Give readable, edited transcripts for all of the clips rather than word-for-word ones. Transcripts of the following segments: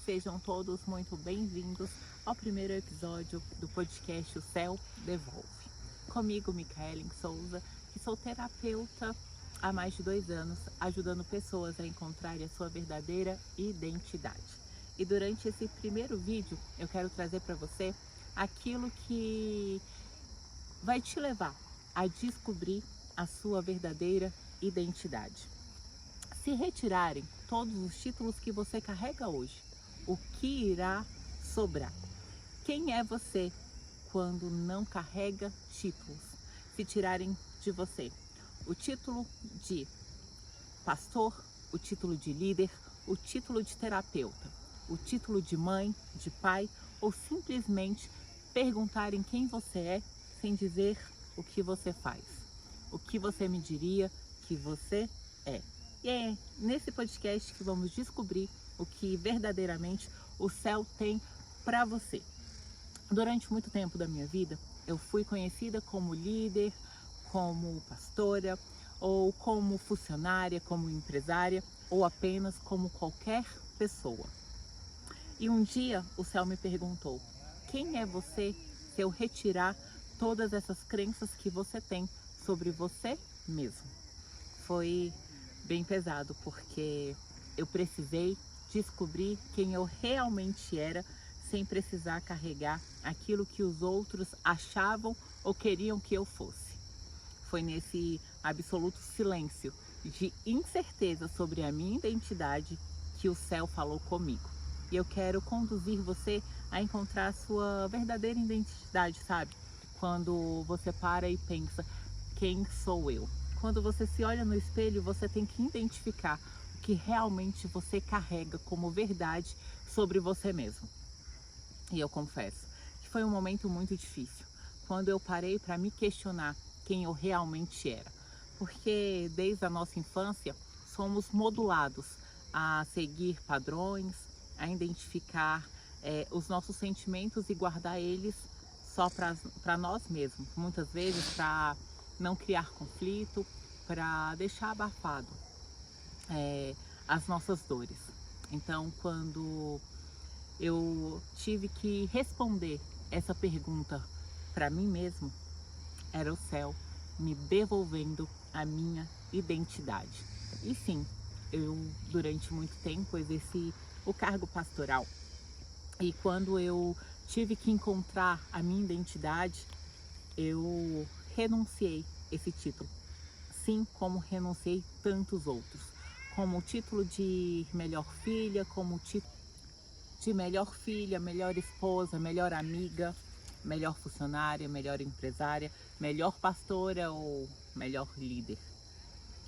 Sejam todos muito bem-vindos ao primeiro episódio do podcast O Céu Devolve. Comigo, Micaelen Souza, que sou terapeuta há mais de 2 anos, ajudando pessoas a encontrarem a sua verdadeira identidade. E durante esse primeiro vídeo, eu quero trazer para você aquilo que vai te levar a descobrir a sua verdadeira identidade. Se retirarem todos os títulos que você carrega hoje, o que irá sobrar? Quem é você quando não carrega títulos? Se tirarem de você o título de pastor, o título de líder, o título de terapeuta, o título de mãe, de pai, ou simplesmente perguntarem quem você é sem dizer o que você faz, o que você me diria que você é. E é nesse podcast que vamos descobrir o que verdadeiramente o céu tem para você. Durante muito tempo da minha vida, eu fui conhecida como líder, como pastora, ou como funcionária, como empresária, ou apenas como qualquer pessoa. E um dia o céu me perguntou: quem é você se eu retirar todas essas crenças que você tem sobre você mesmo? Foi bem pesado, porque eu precisei descobrir quem eu realmente era sem precisar carregar aquilo que os outros achavam ou queriam que eu fosse. Foi nesse absoluto silêncio de incerteza sobre a minha identidade que o céu falou comigo. E eu quero conduzir você a encontrar a sua verdadeira identidade, sabe? Quando você para e pensa: quem sou eu? Quando você se olha no espelho, você tem que identificar o que realmente você carrega como verdade sobre você mesmo. E eu confesso que foi um momento muito difícil, quando eu parei para me questionar quem eu realmente era. Porque desde a nossa infância somos modulados a seguir padrões, a identificar os nossos sentimentos e guardar eles só para nós mesmos. Muitas vezes para não criar conflito, para deixar abafado as nossas dores. Então, quando eu tive que responder essa pergunta para mim mesmo, era o céu me devolvendo a minha identidade. E sim, eu durante muito tempo exerci o cargo pastoral. E quando eu tive que encontrar a minha identidade, eu renunciei esse título. Assim como renunciei tantos outros, como o título de melhor filha, como o título de melhor filha, melhor esposa, melhor amiga, melhor funcionária, melhor empresária, melhor pastora ou melhor líder.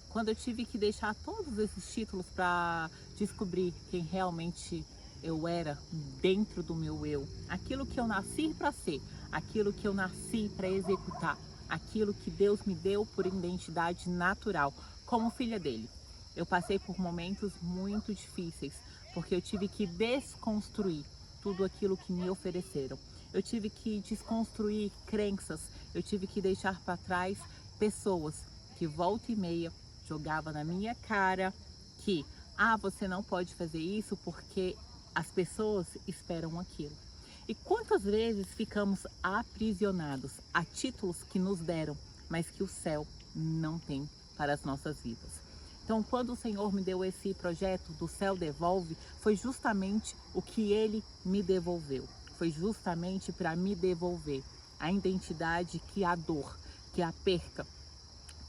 Quando eu tive que deixar todos esses títulos para descobrir quem realmente eu era dentro do meu eu, aquilo que eu nasci para ser, aquilo que eu nasci para executar, aquilo que Deus me deu por identidade natural, como filha dele. Eu passei por momentos muito difíceis, porque eu tive que desconstruir tudo aquilo que me ofereceram. Eu tive que desconstruir crenças, eu tive que deixar para trás pessoas que volta e meia jogava na minha cara que você não pode fazer isso porque as pessoas esperam aquilo. E quantas vezes ficamos aprisionados a títulos que nos deram, mas que o céu não tem para as nossas vidas. Então, quando o Senhor me deu esse projeto do Céu Devolve, foi justamente o que Ele me devolveu. Foi justamente para me devolver a identidade que a dor, que a perca,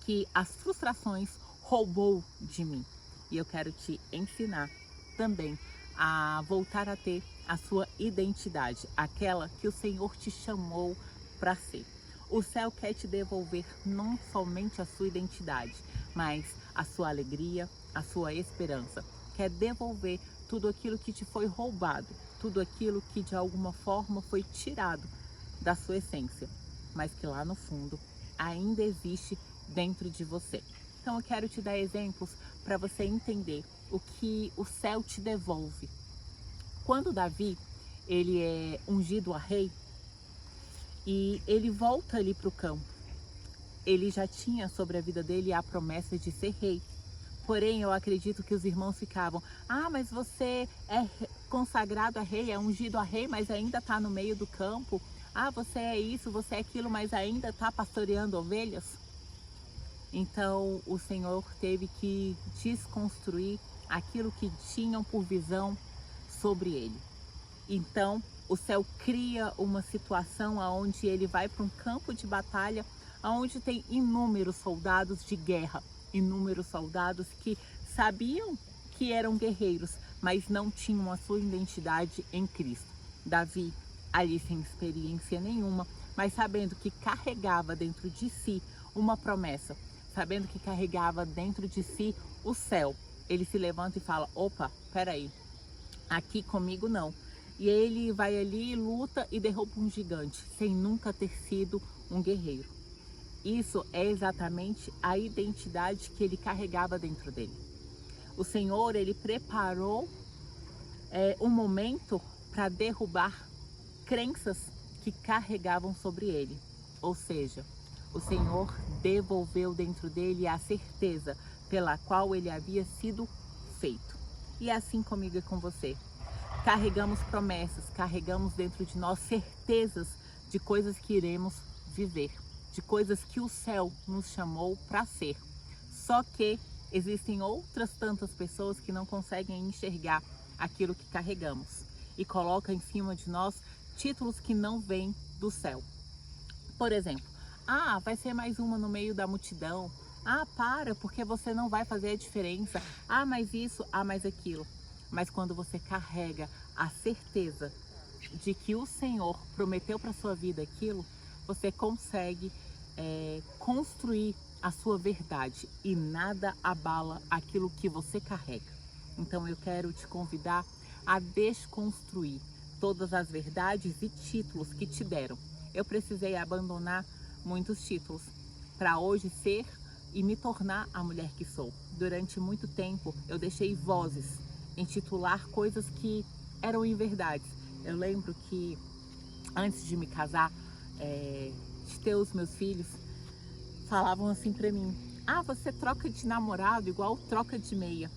que as frustrações roubou de mim. E eu quero te ensinar também a voltar a ter a sua identidade, aquela que o Senhor te chamou para ser. O céu quer te devolver não somente a sua identidade, mas a sua alegria, a sua esperança. Quer devolver tudo aquilo que te foi roubado, tudo aquilo que de alguma forma foi tirado da sua essência, mas que lá no fundo ainda existe dentro de você. Então eu quero te dar exemplos para você entender o que o céu te devolve. Quando Davi, ele é ungido a rei e ele volta ali para o campo, ele já tinha sobre a vida dele a promessa de ser rei. Porém, eu acredito que os irmãos ficavam: ah, mas você é consagrado a rei, é ungido a rei, mas ainda está no meio do campo. Ah, você é isso, você é aquilo, mas ainda está pastoreando ovelhas. Então, o Senhor teve que desconstruir aquilo que tinham por visão sobre ele. Então, o céu cria uma situação onde ele vai para um campo de batalha, onde tem inúmeros soldados de guerra, inúmeros soldados que sabiam que eram guerreiros, mas não tinham a sua identidade em Cristo. Davi, ali sem experiência nenhuma, mas sabendo que carregava dentro de si uma promessa, sabendo que carregava dentro de si o céu, ele se levanta e fala: opa, peraí, aqui comigo não. E ele vai ali, luta e derruba um gigante, sem nunca ter sido um guerreiro. Isso é exatamente a identidade que ele carregava dentro dele. O Senhor, ele preparou um momento para derrubar crenças que carregavam sobre ele. Ou seja, o Senhor devolveu dentro dele a certeza pela qual ele havia sido feito. E é assim comigo e com você. Carregamos promessas, carregamos dentro de nós certezas de coisas que iremos viver, de coisas que o céu nos chamou para ser. Só que existem outras tantas pessoas que não conseguem enxergar aquilo que carregamos e colocam em cima de nós títulos que não vêm do céu. Por exemplo, ah, vai ser mais uma no meio da multidão. Ah, porque você não vai fazer a diferença. Ah, mas isso, ah, mas aquilo. Mas quando você carrega a certeza de que o Senhor prometeu para sua vida aquilo, você consegue construir a sua verdade e nada abala aquilo que você carrega. Então eu quero te convidar a desconstruir todas as verdades e títulos que te deram. Eu precisei abandonar muitos títulos para hoje ser e me tornar a mulher que sou. Durante muito tempo eu deixei vozes intitular coisas que eram inverdades. Eu lembro que antes de me casar, de ter os meus filhos, falavam assim pra mim: ah, você troca de namorado igual troca de meia.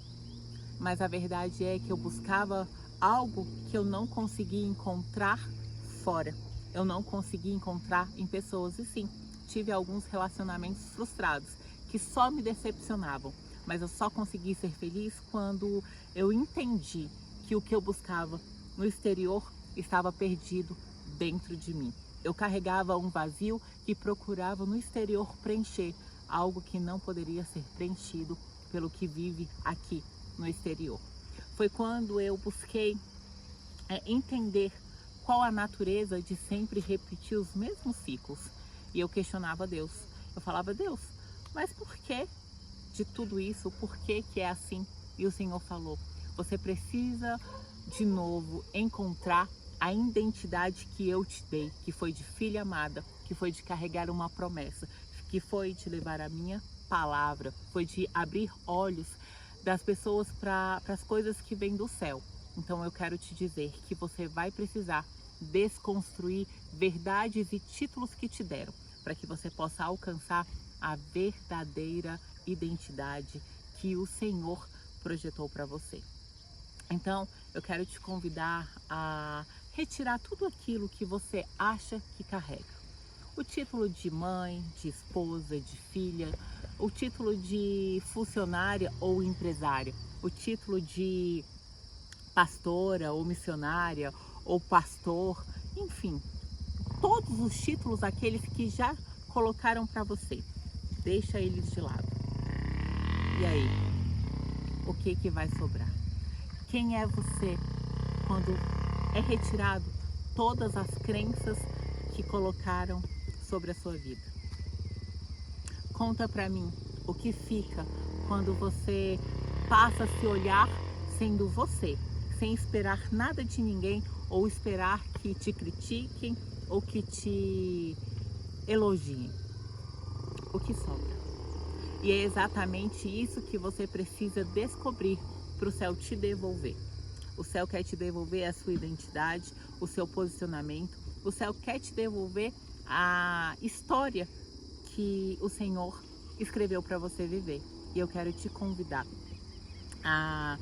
Mas a verdade é que eu buscava algo que eu não conseguia encontrar fora. Eu não conseguia encontrar em pessoas. E sim, tive alguns relacionamentos frustrados que só me decepcionavam. Mas eu só consegui ser feliz quando eu entendi que o que eu buscava no exterior estava perdido dentro de mim. Eu carregava um vazio e procurava no exterior preencher algo que não poderia ser preenchido pelo que vive aqui no exterior. Foi quando eu busquei entender qual a natureza de sempre repetir os mesmos ciclos. E eu questionava Deus. Eu falava: Deus, mas por que de tudo isso? Por que que é assim? E o Senhor falou: você precisa de novo encontrar a identidade que eu te dei, que foi de filha amada, que foi de carregar uma promessa, que foi de levar a minha palavra, foi de abrir olhos das pessoas para as coisas que vêm do céu. Então eu quero te dizer que você vai precisar desconstruir verdades e títulos que te deram, para que você possa alcançar a verdadeira identidade que o Senhor projetou para você. Então, eu quero te convidar a retirar tudo aquilo que você acha que carrega. O título de mãe, de esposa, de filha, o título de funcionária ou empresária, o título de pastora ou missionária ou pastor, enfim, todos os títulos, aqueles que já colocaram para você, deixa eles de lado. E aí, o que vai sobrar? Quem é você quando é retirado todas as crenças que colocaram sobre a sua vida? Conta pra mim o que fica quando você passa a se olhar sendo você, sem esperar nada de ninguém ou esperar que te critiquem ou que te elogiem. O que sobra? E é exatamente isso que você precisa descobrir para o céu te devolver. O céu quer te devolver a sua identidade, o seu posicionamento. O céu quer te devolver a história que o Senhor escreveu para você viver. E eu quero te convidar a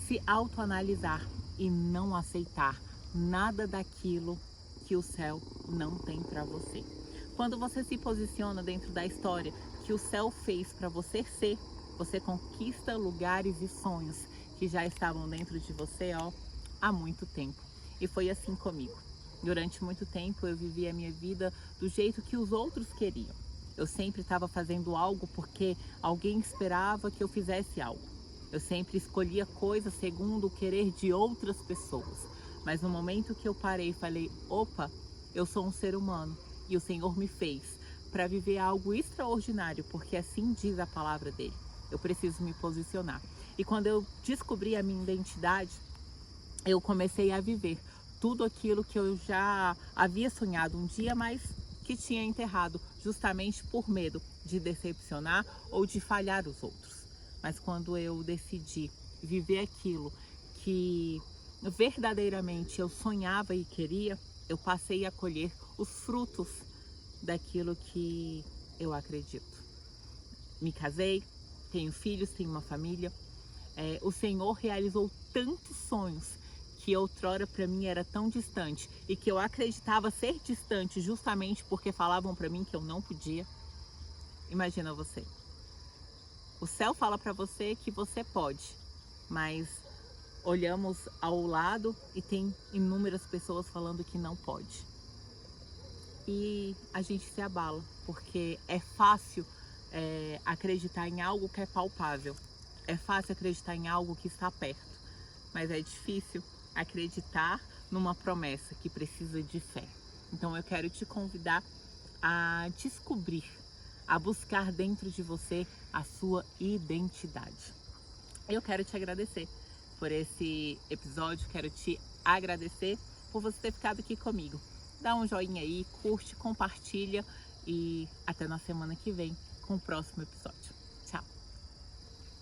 se autoanalisar e não aceitar nada daquilo que o céu não tem para você. Quando você se posiciona dentro da história que o céu fez para você ser, você conquista lugares e sonhos que já estavam dentro de você, há muito tempo. E foi assim comigo. Durante muito tempo eu vivi a minha vida do jeito que os outros queriam. Eu sempre estava fazendo algo porque alguém esperava que eu fizesse algo. Eu sempre escolhia coisas segundo o querer de outras pessoas. Mas no momento que eu parei e falei, opa, eu sou um ser humano e o Senhor me fez para viver algo extraordinário, porque assim diz a palavra dele. Eu preciso me posicionar. E quando eu descobri a minha identidade, eu comecei a viver tudo aquilo que eu já havia sonhado um dia, mas que tinha enterrado, justamente por medo de decepcionar ou de falhar os outros. Mas quando eu decidi viver aquilo que verdadeiramente eu sonhava e queria, eu passei a colher os frutos daquilo que eu acredito. Me casei, tenho filhos, tenho uma família. O Senhor realizou tantos sonhos que outrora para mim era tão distante e que eu acreditava ser distante justamente porque falavam para mim que eu não podia. Imagina você. O céu fala para você que você pode, mas olhamos ao lado e tem inúmeras pessoas falando que não pode. E a gente se abala, porque é fácil acreditar em algo que é palpável. É fácil acreditar em algo que está perto, mas é difícil acreditar numa promessa que precisa de fé. Então eu quero te convidar a descobrir, a buscar dentro de você a sua identidade. Eu quero te agradecer por esse episódio, quero te agradecer por você ter ficado aqui comigo. Dá um joinha aí, curte, compartilha e até na semana que vem com o próximo episódio.